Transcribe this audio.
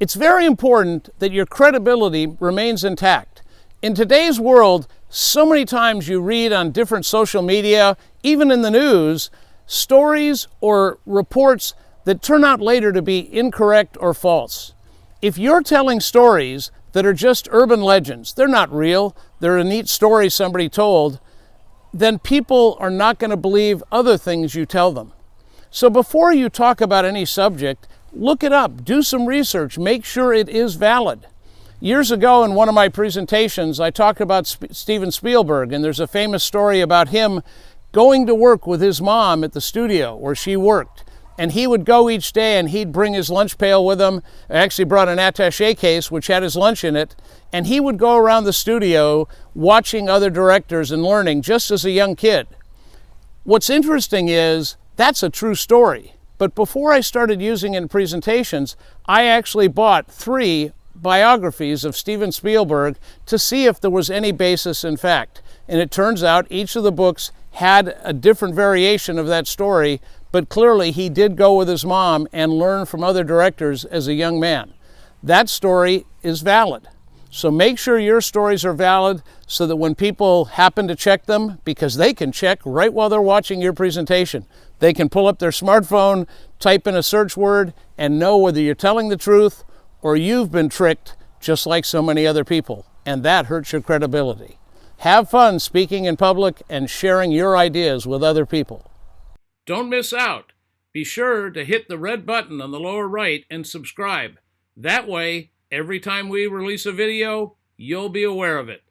It's very important that your credibility remains intact. In today's world, so many times you read on different social media, even in the news, stories or reports that turn out later to be incorrect or false. If you're telling stories that are just urban legends, they're not real, they're a neat story somebody told, then people are not going to believe other things you tell them. So before you talk about any subject, look it up, do some research, make sure it is valid. Years ago in one of my presentations, I talked about Steven Spielberg, and there's a famous story about him going to work with his mom at the studio where she worked. And he would go each day and he'd bring his lunch pail with him. I actually brought an attaché case which had his lunch in it. And he would go around the studio watching other directors and learning just as a young kid. What's interesting is that's a true story. But before I started using it in presentations, I actually bought 3 biographies of Steven Spielberg to see if there was any basis in fact. And it turns out each of the books had a different variation of that story, but clearly he did go with his mom and learn from other directors as a young man. That story is valid. So make sure your stories are valid so that when people happen to check them, because they can check right while they're watching your presentation, they can pull up their smartphone, type in a search word, and know whether you're telling the truth or you've been tricked just like so many other people. And that hurts your credibility. Have fun speaking in public and sharing your ideas with other people. Don't miss out. Be sure to hit the red button on the lower right and subscribe. That way, every time we release a video, you'll be aware of it.